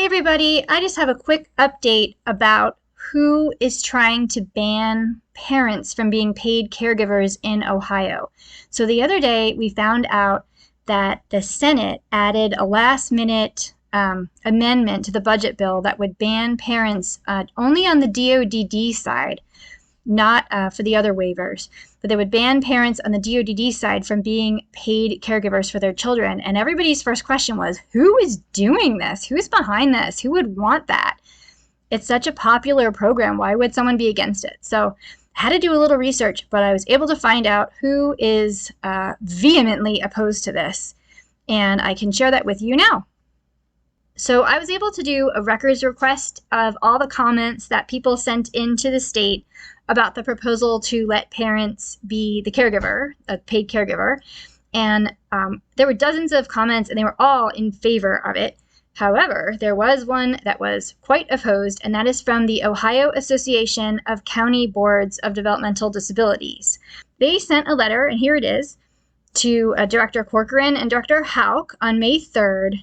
Hey everybody, I just have a quick update about who is trying to ban parents from being paid caregivers in Ohio. So the other day we found out that the Senate added a last-minute amendment to the budget bill that would ban parents only on the DODD side, not for the other waivers, but they would ban parents on the DODD side from being paid caregivers for their children. And everybody's first question was, who is doing this? Who's behind this? Who would want that? It's such a popular program. Why would someone be against it? So I had to do a little research, but I was able to find out who is vehemently opposed to this. And I can share that with you now. So I was able to do a records request of all the comments that people sent into the state about the proposal to let parents be the caregiver, a paid caregiver. And there were dozens of comments and they were all in favor of it. However, there was one that was quite opposed, and that is from the Ohio Association of County Boards of Developmental Disabilities. They sent a letter, and here it is, to Director Corcoran and Director Houck on May 3rd,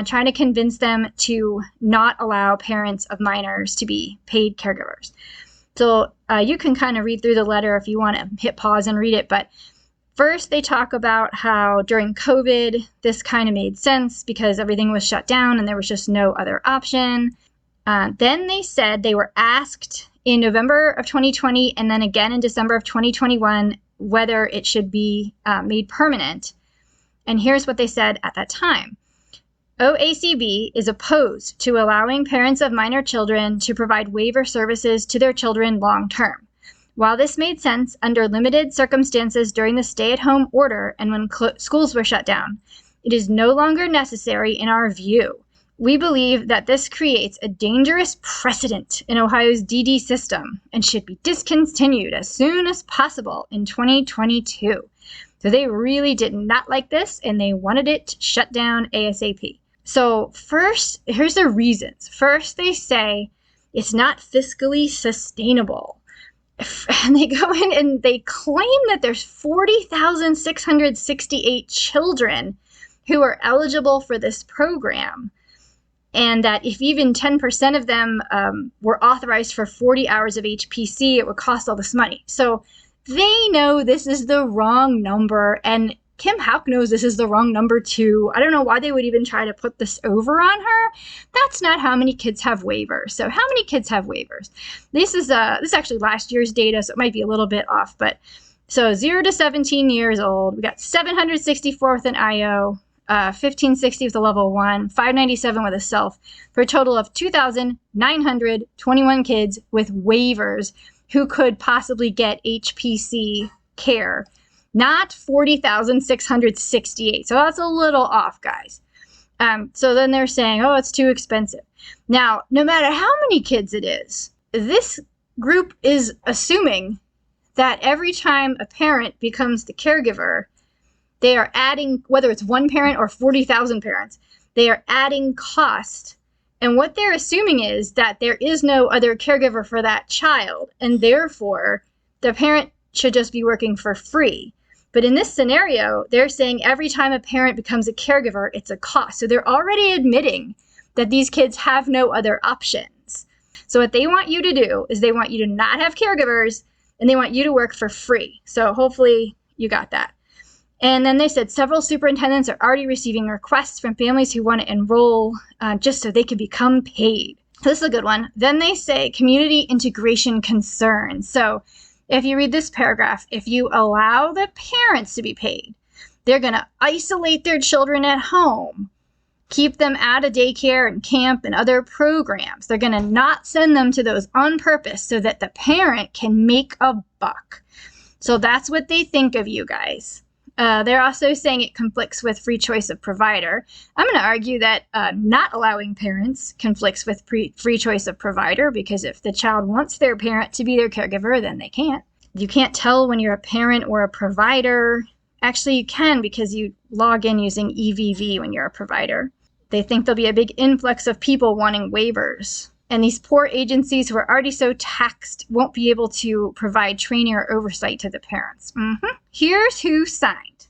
trying to convince them to not allow parents of minors to be paid caregivers. So you can kind of read through the letter if you want to hit pause and read it. But first, they talk about how during COVID, this kind of made sense because everything was shut down and there was just no other option. Then they said they were asked in November of 2020 and then again in December of 2021 whether it should be made permanent. And here's what they said at that time. OACB is opposed to allowing parents of minor children to provide waiver services to their children long term. While this made sense under limited circumstances during the stay-at-home order and when schools were shut down, it is no longer necessary in our view. We believe that this creates a dangerous precedent in Ohio's DD system and should be discontinued as soon as possible in 2022. So they really did not like this and they wanted it shut down ASAP. So first, here's the reasons. First, they say it's not fiscally sustainable. And they go in and they claim that there's 40,668 children who are eligible for this program. And that if even 10% of them were authorized for 40 hours of HPC, it would cost all this money. So they know this is the wrong number, and Kim Houck knows this is the wrong number too. I don't know why they would even try to put this over on her. That's not how many kids have waivers. So how many kids have waivers? This is actually last year's data, so it might be a little bit off. But so 0 to 17 years old, we got 764 with an IO, 1560 with a level 1, 597 with a self, for a total of 2,921 kids with waivers who could possibly get HPC care. Not 40,668. So that's a little off, guys. So then they're saying, oh, it's too expensive. Now, no matter how many kids it is, this group is assuming that every time a parent becomes the caregiver, they are adding, whether it's one parent or 40,000 parents, they are adding cost. And what they're assuming is that there is no other caregiver for that child, and therefore the parent should just be working for free. But in this scenario, they're saying every time a parent becomes a caregiver, it's a cost. So they're already admitting that these kids have no other options. So what they want you to do is they want you to not have caregivers, and they want you to work for free. So hopefully you got that. And then they said several superintendents are already receiving requests from families who want to enroll just so they can become paid. So this is a good one. Then they say community integration concerns. So if you read this paragraph, if you allow the parents to be paid, they're going to isolate their children at home, keep them out of daycare and camp and other programs. They're going to not send them to those on purpose so that the parent can make a buck. So that's what they think of you guys. They're also saying it conflicts with free choice of provider. I'm going to argue that not allowing parents conflicts with free choice of provider, because if the child wants their parent to be their caregiver, then they can't. You can't tell when you're a parent or a provider. Actually, you can, because you log in using EVV when you're a provider. They think there'll be a big influx of people wanting waivers. And these poor agencies who are already so taxed won't be able to provide training or oversight to the parents. Here's who signed.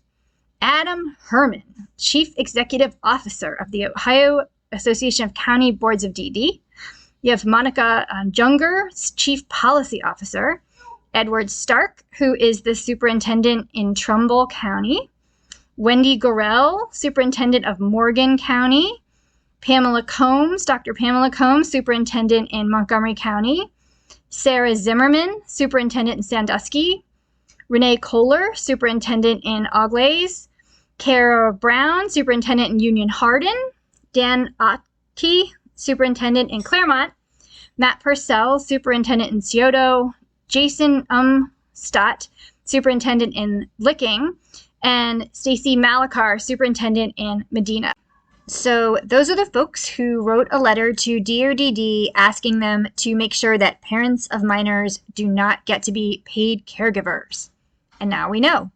Adam Herman, Chief Executive Officer of the Ohio Association of County Boards of DD. You have Monica Junger, Chief Policy Officer. Edward Stark, who is the superintendent in Trumbull County. Wendy Gorell, superintendent of Morgan County. Pamela Combs, Dr. Pamela Combs, superintendent in Montgomery County. Sarah Zimmerman, superintendent in Sandusky. Renee Kohler, superintendent in Auglaize. Kara Brown, superintendent in Union Hardin. Dan Ottke, superintendent in Claremont. Matt Purcell, superintendent in Scioto. Jason Stott, superintendent in Licking. And Stacy Malakar, superintendent in Medina. So those are the folks who wrote a letter to DODD asking them to make sure that parents of minors do not get to be paid caregivers. And now we know.